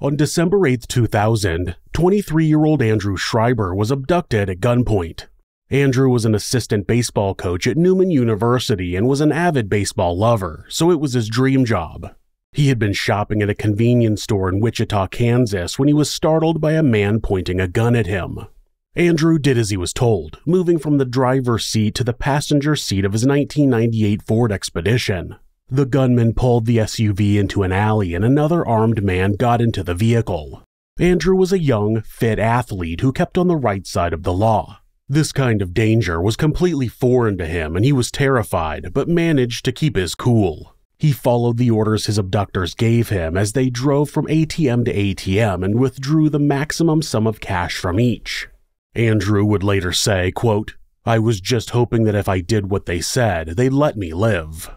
On December 8, 2000, 23-year-old Andrew Schreiber was abducted at gunpoint. Andrew was an assistant baseball coach at Newman University and was an avid baseball lover, so it was his dream job. He had been shopping at a convenience store in Wichita, Kansas when he was startled by a man pointing a gun at him. Andrew did as he was told, moving from the driver's seat to the passenger seat of his 1998 Ford Expedition. The gunman pulled the SUV into an alley and another armed man got into the vehicle. Andrew was a young, fit athlete who kept on the right side of the law. This kind of danger was completely foreign to him and he was terrified, but managed to keep his cool. He followed the orders his abductors gave him as they drove from ATM to ATM and withdrew the maximum sum of cash from each. Andrew would later say, quote, "I was just hoping that if I did what they said, they'd let me live."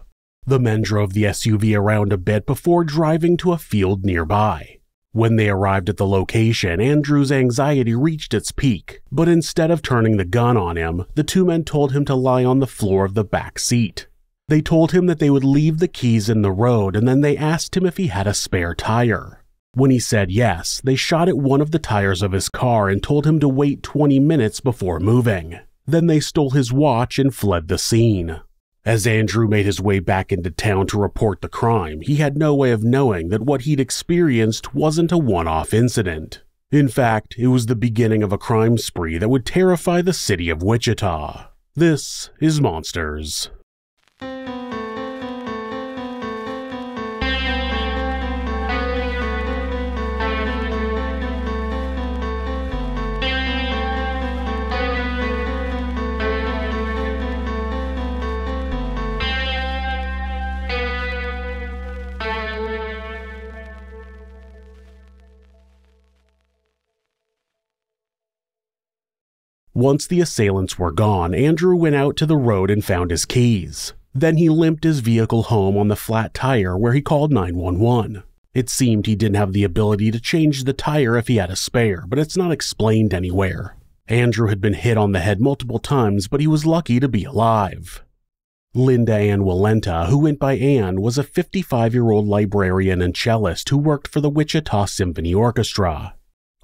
The men drove the SUV around a bit before driving to a field nearby. When they arrived at the location, Andrew's anxiety reached its peak, but instead of turning the gun on him, the two men told him to lie on the floor of the back seat. They told him that they would leave the keys in the road and then they asked him if he had a spare tire. When he said yes, they shot at one of the tires of his car and told him to wait 20 minutes before moving. Then they stole his watch and fled the scene. As Andrew made his way back into town to report the crime, he had no way of knowing that what he'd experienced wasn't a one-off incident. In fact, it was the beginning of a crime spree that would terrify the city of Wichita. This is Monsters. Once the assailants were gone, Andrew went out to the road and found his keys. Then he limped his vehicle home on the flat tire where he called 911. It seemed he didn't have the ability to change the tire if he had a spare, but it's not explained anywhere. Andrew had been hit on the head multiple times, but he was lucky to be alive. Linda Ann Walenta, who went by Ann, was a 55-year-old librarian and cellist who worked for the Wichita Symphony Orchestra.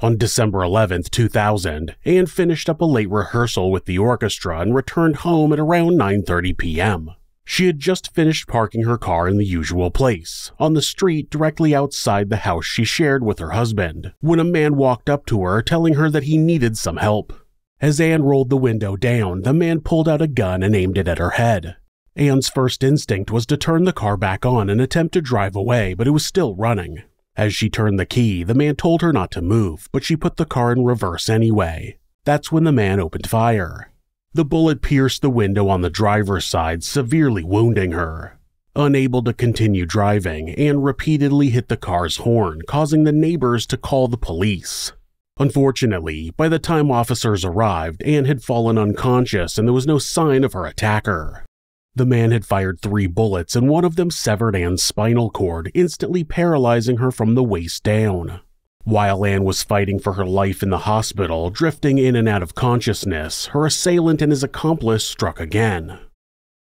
On December 11, 2000, Ann finished up a late rehearsal with the orchestra and returned home at around 9:30 p.m. She had just finished parking her car in the usual place, on the street directly outside the house she shared with her husband, when a man walked up to her telling her that he needed some help. As Ann rolled the window down, the man pulled out a gun and aimed it at her head. Ann's first instinct was to turn the car back on and attempt to drive away, but it was still running. As she turned the key, the man told her not to move, but she put the car in reverse anyway. That's when the man opened fire. The bullet pierced the window on the driver's side, severely wounding her. Unable to continue driving, Ann repeatedly hit the car's horn, causing the neighbors to call the police. Unfortunately, by the time officers arrived, Ann had fallen unconscious and there was no sign of her attacker. The man had fired 3 bullets and one of them severed Ann's spinal cord, instantly paralyzing her from the waist down. While Ann was fighting for her life in the hospital, drifting in and out of consciousness, her assailant and his accomplice struck again.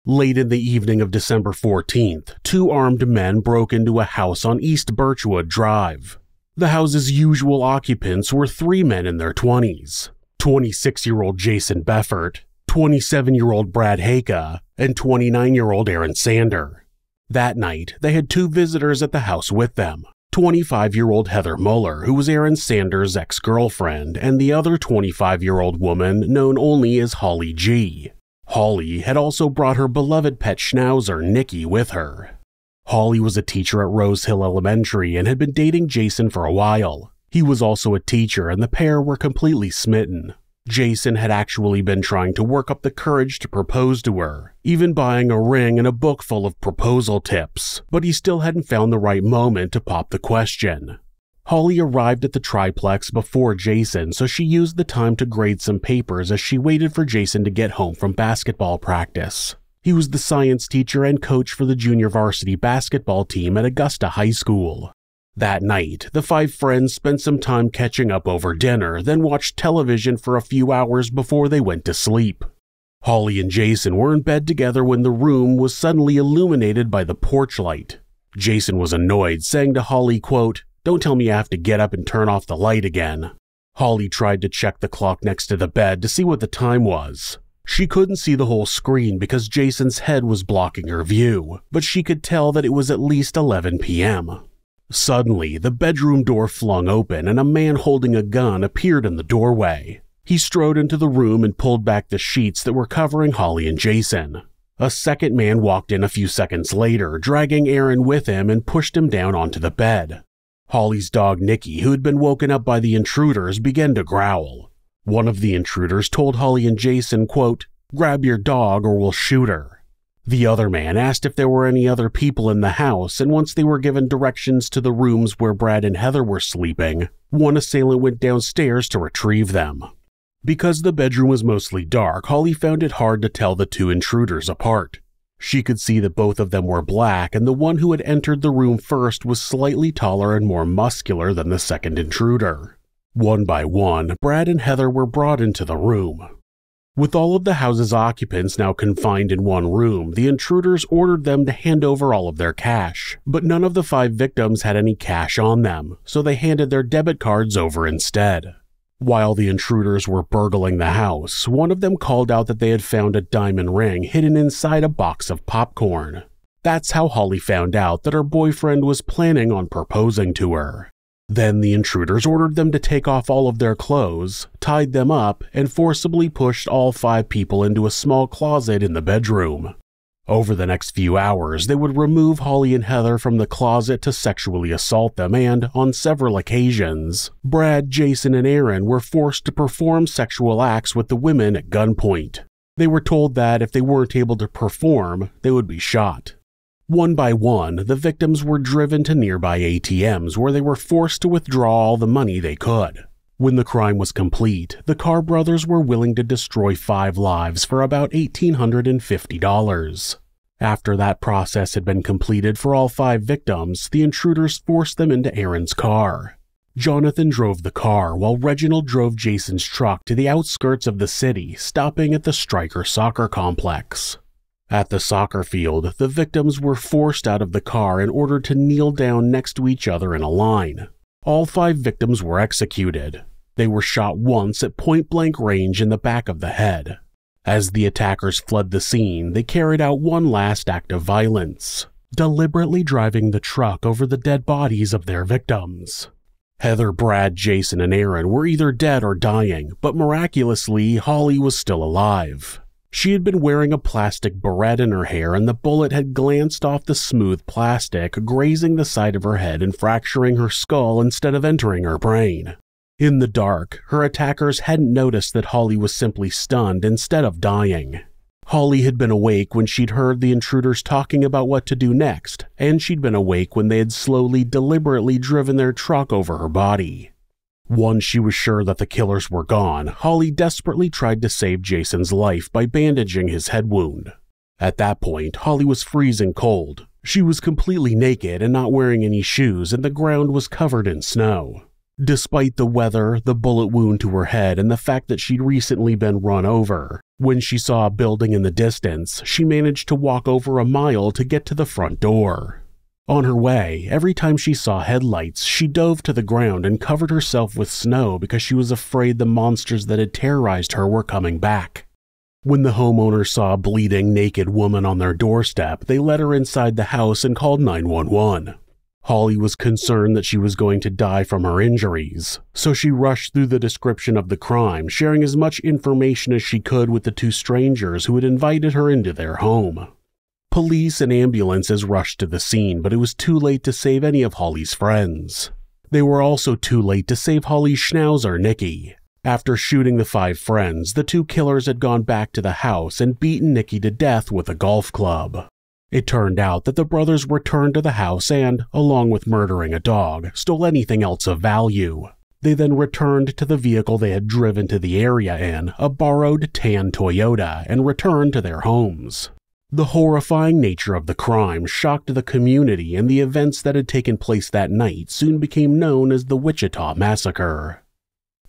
Late in the evening of December 14th, 2 armed men broke into a house on East Birchwood Drive. The house's usual occupants were 3 men in their 20s, 26-year-old Jason Beffert, 27-year-old Brad Haka, and 29-year-old Aaron Sander. That night, they had 2 visitors at the house with them, 25-year-old Heather Muller, who was Aaron Sanders' ex-girlfriend, and the other 25-year-old woman known only as Holly G. Holly had also brought her beloved pet schnauzer, Nikki, with her. Holly was a teacher at Rose Hill Elementary and had been dating Jason for a while. He was also a teacher and the pair were completely smitten. Jason had actually been trying to work up the courage to propose to her, even buying a ring and a book full of proposal tips, but he still hadn't found the right moment to pop the question. Holly arrived at the triplex before Jason, so she used the time to grade some papers as she waited for Jason to get home from basketball practice. He was the science teacher and coach for the junior varsity basketball team at Augusta High School. That night, the 5 friends spent some time catching up over dinner, then watched television for a few hours before they went to sleep. Holly and Jason were in bed together when the room was suddenly illuminated by the porch light. Jason was annoyed, saying to Holly, quote, Don't tell me I have to get up and turn off the light again." Holly tried to check the clock next to the bed to see what the time was. She couldn't see the whole screen because Jason's head was blocking her view, but she could tell that it was at least 11 p.m. Suddenly, the bedroom door flung open and a man holding a gun appeared in the doorway. He strode into the room and pulled back the sheets that were covering Holly and Jason. A second man walked in a few seconds later, dragging Aaron with him and pushed him down onto the bed. Holly's dog Nikki, who had been woken up by the intruders, began to growl. One of the intruders told Holly and Jason, quote, "Grab your dog or we'll shoot her." The other man asked if there were any other people in the house, and once they were given directions to the rooms where Brad and Heather were sleeping, one assailant went downstairs to retrieve them. Because the bedroom was mostly dark, Holly found it hard to tell the two intruders apart. She could see that both of them were black, and the one who had entered the room first was slightly taller and more muscular than the second intruder. One by one, Brad and Heather were brought into the room. With all of the house's occupants now confined in one room, the intruders ordered them to hand over all of their cash, but none of the 5 victims had any cash on them, so they handed their debit cards over instead. While the intruders were burgling the house, one of them called out that they had found a diamond ring hidden inside a box of popcorn. That's how Holly found out that her boyfriend was planning on proposing to her. Then the intruders ordered them to take off all of their clothes, tied them up, and forcibly pushed all 5 people into a small closet in the bedroom. Over the next few hours, they would remove Holly and Heather from the closet to sexually assault them, and, on several occasions, Brad, Jason, and Aaron were forced to perform sexual acts with the women at gunpoint. They were told that if they weren't able to perform, they would be shot. One by one, the victims were driven to nearby ATMs where they were forced to withdraw all the money they could. When the crime was complete, the Carr brothers were willing to destroy 5 lives for about $1,850. After that process had been completed for all 5 victims, the intruders forced them into Aaron's car. Jonathan drove the car while Reginald drove Jason's truck to the outskirts of the city, stopping at the Stryker soccer complex. At the soccer field, the victims were forced out of the car and ordered to kneel down next to each other in a line. All 5 victims were executed. They were shot once at point-blank range in the back of the head. As the attackers fled the scene, they carried out one last act of violence, deliberately driving the truck over the dead bodies of their victims. Heather, Brad, Jason, and Aaron were either dead or dying, but miraculously, Holly was still alive. She had been wearing a plastic barrette in her hair, and the bullet had glanced off the smooth plastic, grazing the side of her head and fracturing her skull instead of entering her brain. In the dark, her attackers hadn't noticed that Holly was simply stunned instead of dying. Holly had been awake when she'd heard the intruders talking about what to do next, and she'd been awake when they had slowly, deliberately driven their truck over her body. Once she was sure that the killers were gone, Holly desperately tried to save Jason's life by bandaging his head wound. At that point, Holly was freezing cold. She was completely naked and not wearing any shoes, and the ground was covered in snow. Despite the weather, the bullet wound to her head, and the fact that she'd recently been run over, when she saw a building in the distance, she managed to walk over a mile to get to the front door. On her way, every time she saw headlights, she dove to the ground and covered herself with snow because she was afraid the monsters that had terrorized her were coming back. When the homeowners saw a bleeding, naked woman on their doorstep, they let her inside the house and called 911. Holly was concerned that she was going to die from her injuries, so she rushed through the description of the crime, sharing as much information as she could with the 2 strangers who had invited her into their home. Police and ambulances rushed to the scene, but it was too late to save any of Holly's friends. They were also too late to save Holly's schnauzer, Nikki. After shooting the 5 friends, the 2 killers had gone back to the house and beaten Nikki to death with a golf club. It turned out that the brothers returned to the house and, along with murdering a dog, stole anything else of value. They then returned to the vehicle they had driven to the area in, a borrowed tan Toyota, and returned to their homes. The horrifying nature of the crime shocked the community, and the events that had taken place that night soon became known as the Wichita Massacre.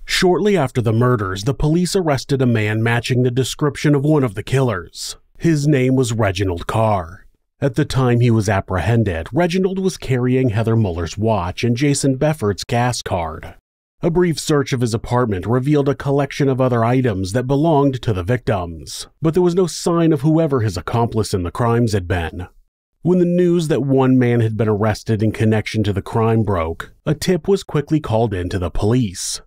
Shortly after the murders, the police arrested a man matching the description of one of the killers. His name was Reginald Carr. At the time he was apprehended, Reginald was carrying Heather Muller's watch and Jason Beffert's gas card. A brief search of his apartment revealed a collection of other items that belonged to the victims, but there was no sign of whoever his accomplice in the crimes had been. When the news that one man had been arrested in connection to the crime broke, a tip was quickly called in to the police.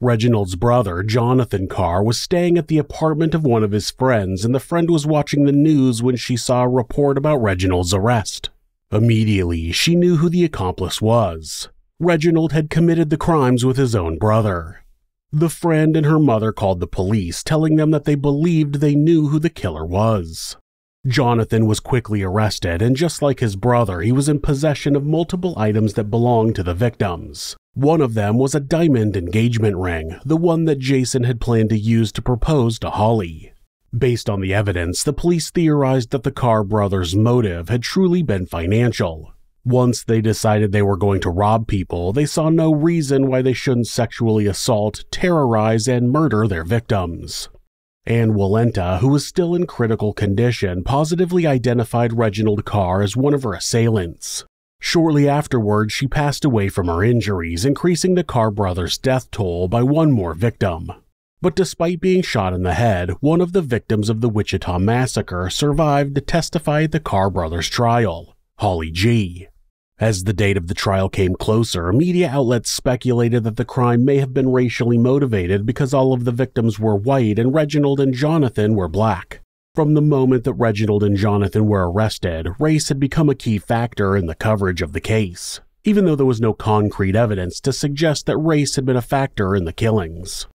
Reginald's brother, Jonathan Carr, was staying at the apartment of one of his friends, and the friend was watching the news when she saw a report about Reginald's arrest. Immediately, she knew who the accomplice was. Reginald had committed the crimes with his own brother. The friend and her mother called the police, telling them that they believed they knew who the killer was. Jonathan was quickly arrested, and just like his brother, he was in possession of multiple items that belonged to the victims. One of them was a diamond engagement ring, the one that Jason had planned to use to propose to Holly. Based on the evidence, the police theorized that the Carr brothers' motive had truly been financial. Once they decided they were going to rob people, they saw no reason why they shouldn't sexually assault, terrorize, and murder their victims. Ann Walenta, who was still in critical condition, positively identified Reginald Carr as one of her assailants. Shortly afterwards, she passed away from her injuries, increasing the Carr brothers' death toll by one more victim. But despite being shot in the head, one of the victims of the Wichita Massacre survived to testify at the Carr brothers' trial, Holly G. As the date of the trial came closer, media outlets speculated that the crime may have been racially motivated because all of the victims were white and Reginald and Jonathan were black. From the moment that Reginald and Jonathan were arrested, race had become a key factor in the coverage of the case, even though there was no concrete evidence to suggest that race had been a factor in the killings.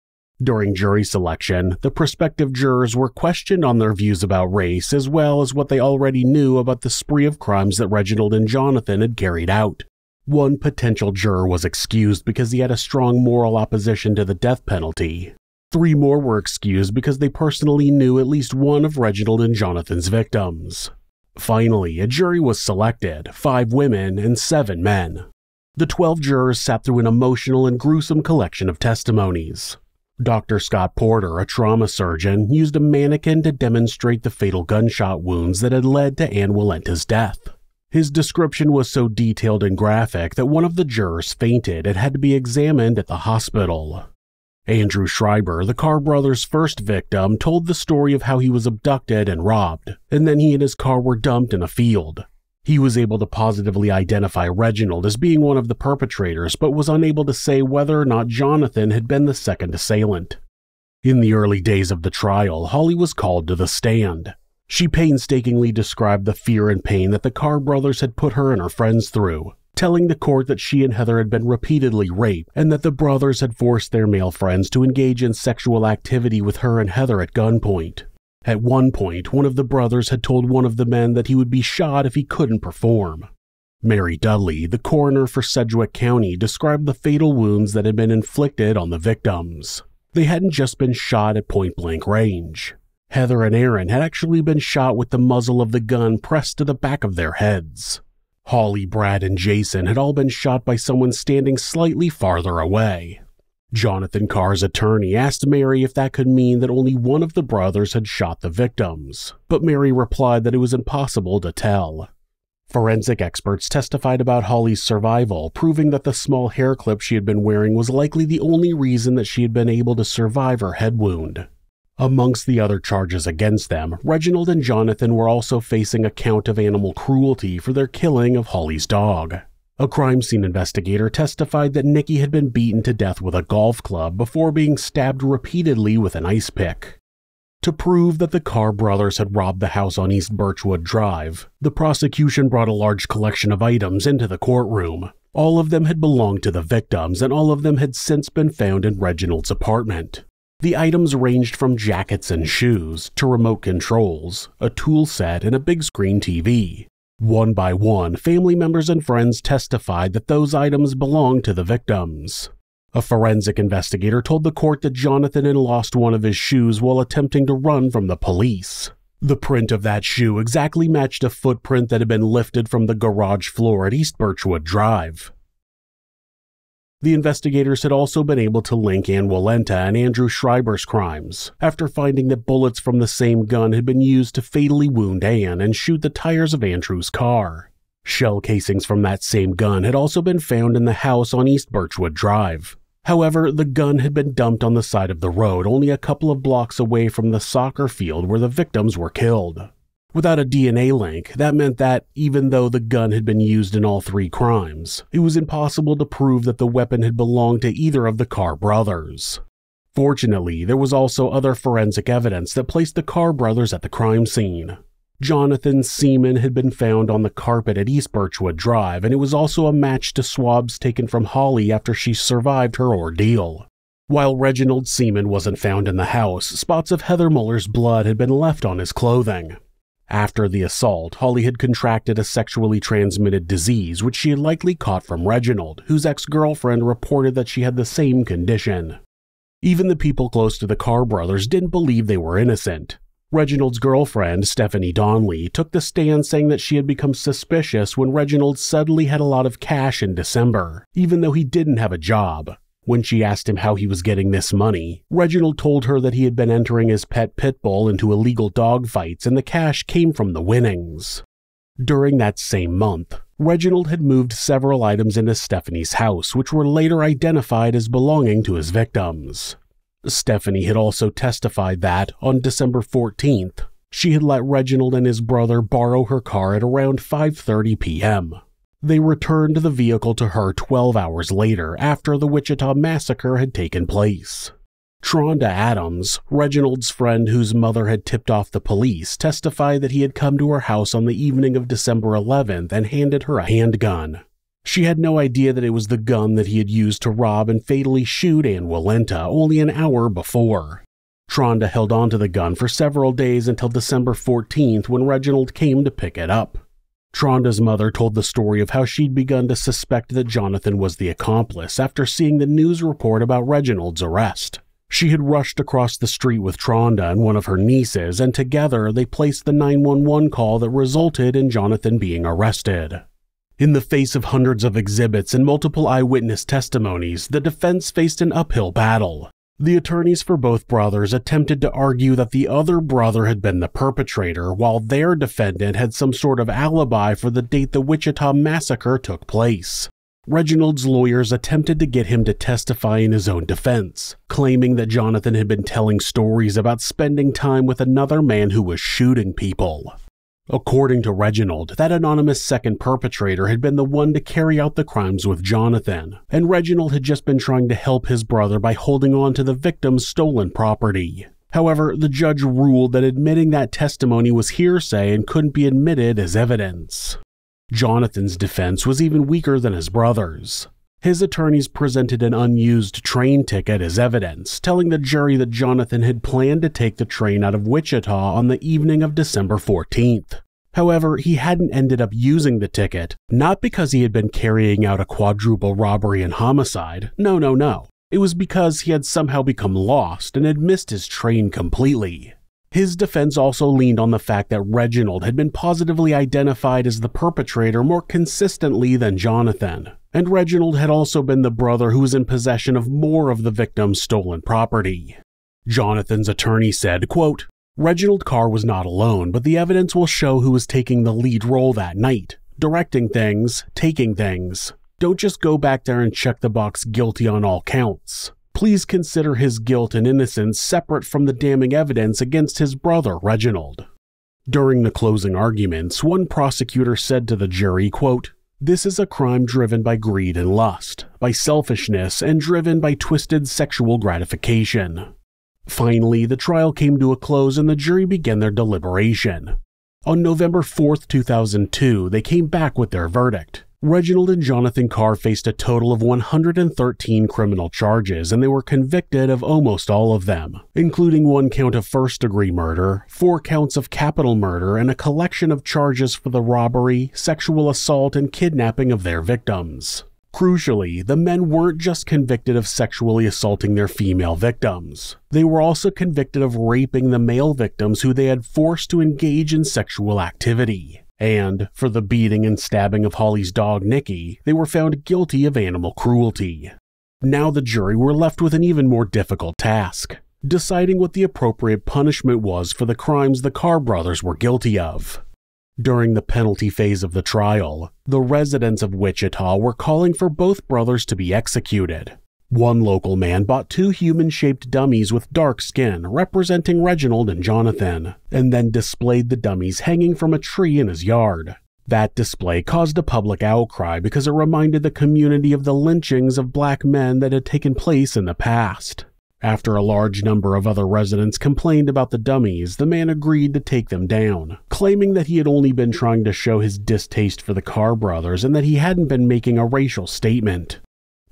During jury selection, the prospective jurors were questioned on their views about race as well as what they already knew about the spree of crimes that Reginald and Jonathan had carried out. One potential juror was excused because he had a strong moral opposition to the death penalty. 3 more were excused because they personally knew at least one of Reginald and Jonathan's victims. Finally, a jury was selected, 5 women and 7 men. The 12 jurors sat through an emotional and gruesome collection of testimonies. Dr. Scott Porter, a trauma surgeon, used a mannequin to demonstrate the fatal gunshot wounds that had led to Ann Walenta's death. His description was so detailed and graphic that one of the jurors fainted and had to be examined at the hospital. Andrew Schreiber, the Carr brothers' first victim, told the story of how he was abducted and robbed, and then he and his car were dumped in a field. He was able to positively identify Reginald as being one of the perpetrators, but was unable to say whether or not Jonathan had been the second assailant. In the early days of the trial, Holly was called to the stand. She painstakingly described the fear and pain that the Carr brothers had put her and her friends through, telling the court that she and Heather had been repeatedly raped and that the brothers had forced their male friends to engage in sexual activity with her and Heather at gunpoint. At one point, one of the brothers had told one of the men that he would be shot if he couldn't perform. Mary Dudley, the coroner for Sedgwick County, described the fatal wounds that had been inflicted on the victims. They hadn't just been shot at point-blank range. Heather and Aaron had actually been shot with the muzzle of the gun pressed to the back of their heads. Holly, Brad, and Jason had all been shot by someone standing slightly farther away. Jonathan Carr's attorney asked Mary if that could mean that only one of the brothers had shot the victims, but Mary replied that it was impossible to tell. Forensic experts testified about Holly's survival, proving that the small hair clip she had been wearing was likely the only reason that she had been able to survive her head wound. Amongst the other charges against them, Reginald and Jonathan were also facing a count of animal cruelty for their killing of Holly's dog. A crime scene investigator testified that Nikki had been beaten to death with a golf club before being stabbed repeatedly with an ice pick. To prove that the Carr brothers had robbed the house on East Birchwood Drive, the prosecution brought a large collection of items into the courtroom. All of them had belonged to the victims, and all of them had since been found in Reginald's apartment. The items ranged from jackets and shoes to remote controls, a tool set, and a big screen TV. One by one, family members and friends testified that those items belonged to the victims. A forensic investigator told the court that Jonathan had lost one of his shoes while attempting to run from the police. The print of that shoe exactly matched a footprint that had been lifted from the garage floor at East Birchwood Drive. The investigators had also been able to link Ann Walenta and Andrew Schreiber's crimes, after finding that bullets from the same gun had been used to fatally wound Ann and shoot the tires of Andrew's car. Shell casings from that same gun had also been found in the house on East Birchwood Drive. However, the gun had been dumped on the side of the road only a couple of blocks away from the soccer field where the victims were killed. Without a DNA link, that meant that, even though the gun had been used in all 3 crimes, it was impossible to prove that the weapon had belonged to either of the Carr brothers. Fortunately, there was also other forensic evidence that placed the Carr brothers at the crime scene. Jonathan's semen had been found on the carpet at East Birchwood Drive, and it was also a match to swabs taken from Holly after she survived her ordeal. While Reginald's semen wasn't found in the house, spots of Heather Muller's blood had been left on his clothing. After the assault, Holly had contracted a sexually transmitted disease which she had likely caught from Reginald, whose ex-girlfriend reported that she had the same condition. Even the people close to the Carr brothers didn't believe they were innocent. Reginald's girlfriend, Stephanie Donnelly, took the stand saying that she had become suspicious when Reginald suddenly had a lot of cash in December, even though he didn't have a job. When she asked him how he was getting this money, Reginald told her that he had been entering his pet pit bull into illegal dogfights and the cash came from the winnings. During that same month, Reginald had moved several items into Stephanie's house, which were later identified as belonging to his victims. Stephanie had also testified that, on December 14th, she had let Reginald and his brother borrow her car at around 5:30 p.m. They returned the vehicle to her 12 hours later after the Wichita Massacre had taken place. Tronda Adams, Reginald's friend whose mother had tipped off the police, testified that he had come to her house on the evening of December 11th and handed her a handgun. She had no idea that it was the gun that he had used to rob and fatally shoot Ann Walenta only an hour before. Tronda held onto the gun for several days until December 14th when Reginald came to pick it up. Tronda's mother told the story of how she'd begun to suspect that Jonathan was the accomplice after seeing the news report about Reginald's arrest. She had rushed across the street with Tronda and one of her nieces, and together they placed the 911 call that resulted in Jonathan being arrested. In the face of hundreds of exhibits and multiple eyewitness testimonies, the defense faced an uphill battle. The attorneys for both brothers attempted to argue that the other brother had been the perpetrator, while their defendant had some sort of alibi for the date the Wichita Massacre took place. Reginald's lawyers attempted to get him to testify in his own defense, claiming that Jonathan had been telling stories about spending time with another man who was shooting people. According to Reginald, that anonymous second perpetrator had been the one to carry out the crimes with Jonathan, and Reginald had just been trying to help his brother by holding on to the victim's stolen property. However, the judge ruled that admitting that testimony was hearsay and couldn't be admitted as evidence. Jonathan's defense was even weaker than his brother's. His attorneys presented an unused train ticket as evidence, telling the jury that Jonathan had planned to take the train out of Wichita on the evening of December 14th. However, he hadn't ended up using the ticket, not because he had been carrying out a quadruple robbery and homicide. No. It was because he had somehow become lost and had missed his train completely. His defense also leaned on the fact that Reginald had been positively identified as the perpetrator more consistently than Jonathan, and Reginald had also been the brother who was in possession of more of the victim's stolen property. Jonathan's attorney said, quote, "Reginald Carr was not alone, but the evidence will show who was taking the lead role that night, directing things, taking things. Don't just go back there and check the box guilty on all counts. Please consider his guilt and innocence separate from the damning evidence against his brother, Reginald." During the closing arguments, one prosecutor said to the jury, quote, "This is a crime driven by greed and lust, by selfishness, and driven by twisted sexual gratification." Finally, the trial came to a close and the jury began their deliberation. On November 4th, 2002, they came back with their verdict. Reginald and Jonathan Carr faced a total of 113 criminal charges, and they were convicted of almost all of them, including 1 count of first-degree murder, 4 counts of capital murder, and a collection of charges for the robbery, sexual assault, and kidnapping of their victims. Crucially, the men weren't just convicted of sexually assaulting their female victims. They were also convicted of raping the male victims who they had forced to engage in sexual activity. And, for the beating and stabbing of Holly's dog Nikki, they were found guilty of animal cruelty. Now the jury were left with an even more difficult task, deciding what the appropriate punishment was for the crimes the Carr brothers were guilty of. During the penalty phase of the trial, the residents of Wichita were calling for both brothers to be executed. One local man bought 2 human-shaped dummies with dark skin representing Reginald and Jonathan, and then displayed the dummies hanging from a tree in his yard. That display caused a public outcry because it reminded the community of the lynchings of black men that had taken place in the past. After a large number of other residents complained about the dummies, the man agreed to take them down, claiming that he had only been trying to show his distaste for the Carr brothers and that he hadn't been making a racial statement.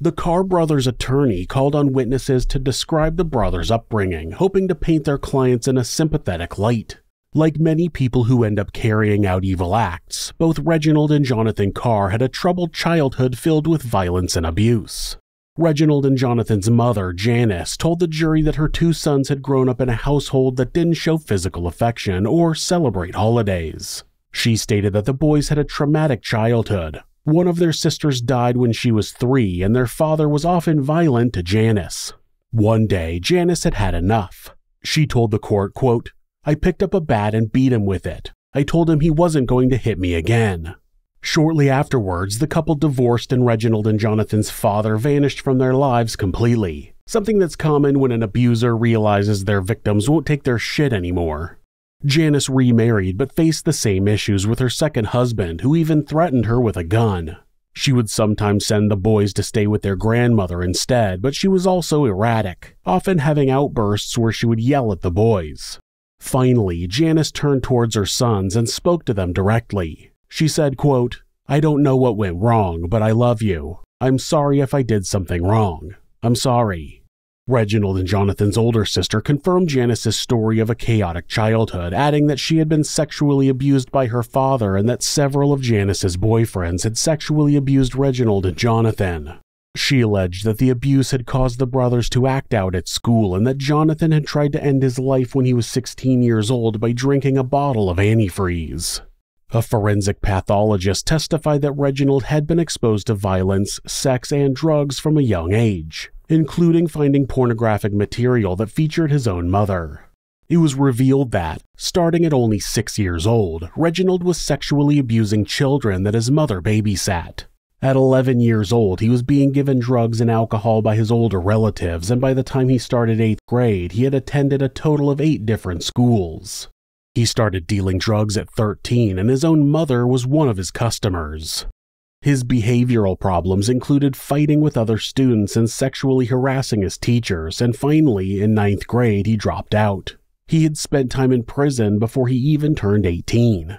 The Carr brothers' attorney called on witnesses to describe the brothers' upbringing, hoping to paint their clients in a sympathetic light. Like many people who end up carrying out evil acts, both Reginald and Jonathan Carr had a troubled childhood filled with violence and abuse. Reginald and Jonathan's mother, Janice, told the jury that her 2 sons had grown up in a household that didn't show physical affection or celebrate holidays. She stated that the boys had a traumatic childhood. One of their sisters died when she was 3, and their father was often violent to Janice. One day, Janice had had enough. She told the court, quote, "I picked up a bat and beat him with it. I told him he wasn't going to hit me again." Shortly afterwards, the couple divorced and Reginald and Jonathan's father vanished from their lives completely, something that's common when an abuser realizes their victims won't take their shit anymore. Janice remarried but faced the same issues with her second husband, who even threatened her with a gun. She would sometimes send the boys to stay with their grandmother instead, but she was also erratic, often having outbursts where she would yell at the boys. Finally, Janice turned towards her sons and spoke to them directly. She said, quote, "I don't know what went wrong, but I love you. I'm sorry if I did something wrong. I'm sorry." Reginald and Jonathan's older sister confirmed Janice's story of a chaotic childhood, adding that she had been sexually abused by her father and that several of Janice's boyfriends had sexually abused Reginald and Jonathan. She alleged that the abuse had caused the brothers to act out at school and that Jonathan had tried to end his life when he was 16 years old by drinking a bottle of antifreeze. A forensic pathologist testified that Reginald had been exposed to violence, sex, and drugs from a young age, including finding pornographic material that featured his own mother. It was revealed that, starting at only 6 years old, Reginald was sexually abusing children that his mother babysat. At 11 years old, he was being given drugs and alcohol by his older relatives, and by the time he started 8th grade, he had attended a total of 8 different schools. He started dealing drugs at 13, and his own mother was one of his customers. His behavioral problems included fighting with other students and sexually harassing his teachers, and finally, in 9th grade, he dropped out. He had spent time in prison before he even turned 18.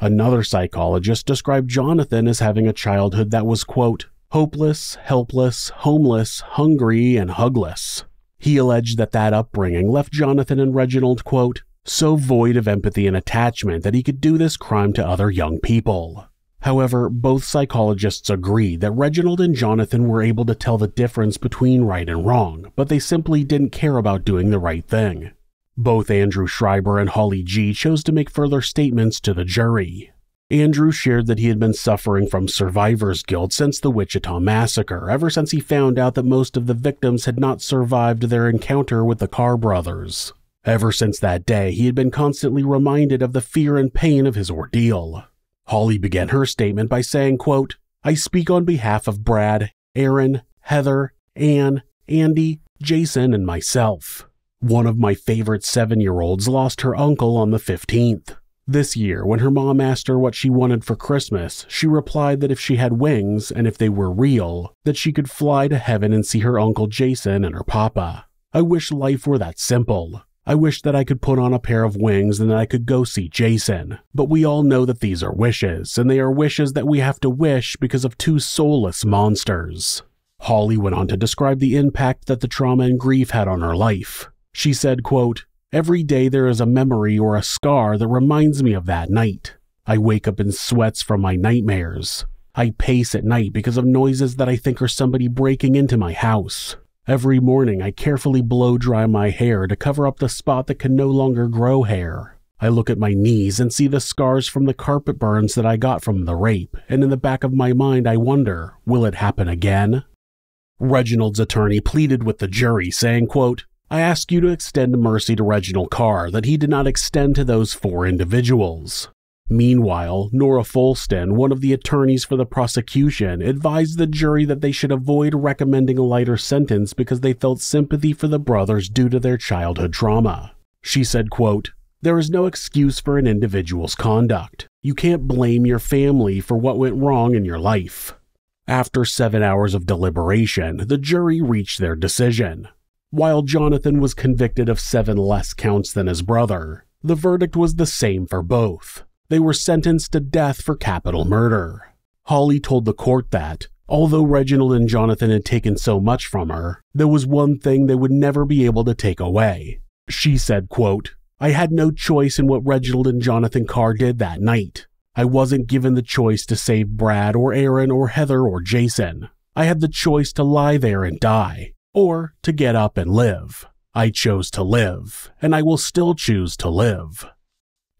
Another psychologist described Jonathan as having a childhood that was, quote, hopeless, helpless, homeless, hungry, and hugless. He alleged that upbringing left Jonathan and Reginald, quote, so void of empathy and attachment that he could do this crime to other young people. However, both psychologists agreed that Reginald and Jonathan were able to tell the difference between right and wrong, but they simply didn't care about doing the right thing. Both Andrew Schreiber and Holly G. chose to make further statements to the jury. Andrew shared that he had been suffering from survivor's guilt since the Wichita Massacre, ever since he found out that most of the victims had not survived their encounter with the Carr brothers. Ever since that day, he had been constantly reminded of the fear and pain of his ordeal. Holly began her statement by saying, quote, I speak on behalf of Brad, Aaron, Heather, Ann, Andy, Jason, and myself. One of my favorite 7-year-olds lost her uncle on the 15th. This year, when her mom asked her what she wanted for Christmas, she replied that if she had wings, and if they were real, that she could fly to heaven and see her uncle Jason and her papa. I wish life were that simple. I wish that I could put on a pair of wings and that I could go see Jason. But we all know that these are wishes, and they are wishes that we have to wish because of 2 soulless monsters. Holly went on to describe the impact that the trauma and grief had on her life. She said, quote, every day there is a memory or a scar that reminds me of that night. I wake up in sweats from my nightmares. I pace at night because of noises that I think are somebody breaking into my house. Every morning I carefully blow dry my hair to cover up the spot that can no longer grow hair. I look at my knees and see the scars from the carpet burns that I got from the rape, and in the back of my mind I wonder, will it happen again? Reginald's attorney pleaded with the jury, saying, quote, "I ask you to extend mercy to Reginald Carr that he did not extend to those 4 individuals." Meanwhile, Nora Folston, one of the attorneys for the prosecution, advised the jury that they should avoid recommending a lighter sentence because they felt sympathy for the brothers due to their childhood trauma. She said, quote, "There is no excuse for an individual's conduct. You can't blame your family for what went wrong in your life." After 7 hours of deliberation, the jury reached their decision. While Jonathan was convicted of 7 less counts than his brother, the verdict was the same for both. They were sentenced to death for capital murder. Holly told the court that, although Reginald and Jonathan had taken so much from her, there was one thing they would never be able to take away. She said, quote, "I had no choice in what Reginald and Jonathan Carr did that night. I wasn't given the choice to save Brad or Aaron or Heather or Jason. I had the choice to lie there and die, or to get up and live. I chose to live, and I will still choose to live."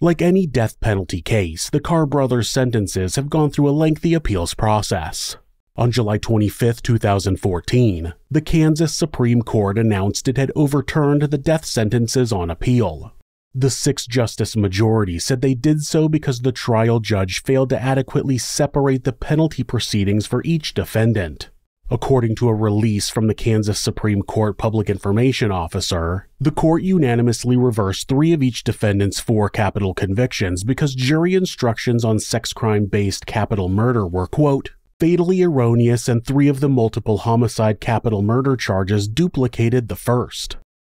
Like any death penalty case, the Carr brothers' sentences have gone through a lengthy appeals process. On July 25, 2014, the Kansas Supreme Court announced it had overturned the death sentences on appeal. The 6-justice majority said they did so because the trial judge failed to adequately separate the penalty proceedings for each defendant. According to a release from the Kansas Supreme Court Public Information Officer, the court unanimously reversed 3 of each defendant's 4 capital convictions because jury instructions on sex crime-based capital murder were, quote, "fatally erroneous, and 3 of the multiple homicide capital murder charges duplicated the first."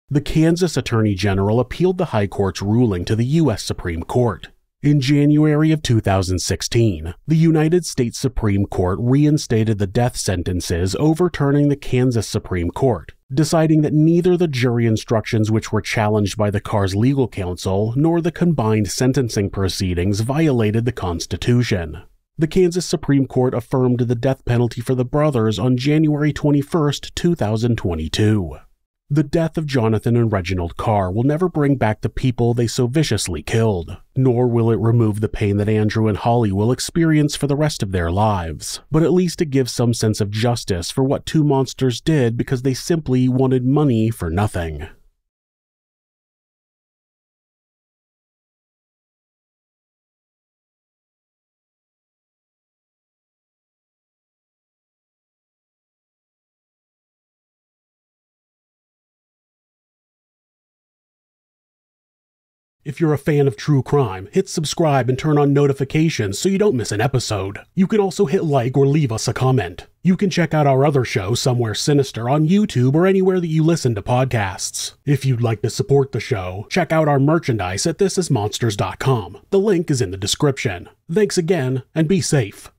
The Kansas Attorney General appealed the High Court's ruling to the U.S. Supreme Court. In January of 2016, the United States Supreme Court reinstated the death sentences, overturning the Kansas Supreme Court, deciding that neither the jury instructions which were challenged by the Carr's legal counsel nor the combined sentencing proceedings violated the Constitution. The Kansas Supreme Court affirmed the death penalty for the brothers on January 21, 2022. The death of Jonathan and Reginald Carr will never bring back the people they so viciously killed, nor will it remove the pain that Andrew and Holly will experience for the rest of their lives, but at least it gives some sense of justice for what 2 monsters did because they simply wanted money for nothing. If you're a fan of true crime, hit subscribe and turn on notifications so you don't miss an episode. You can also hit like or leave us a comment. You can check out our other show, Somewhere Sinister, on YouTube or anywhere that you listen to podcasts. If you'd like to support the show, check out our merchandise at thisismonsters.com. The link is in the description. Thanks again, and be safe.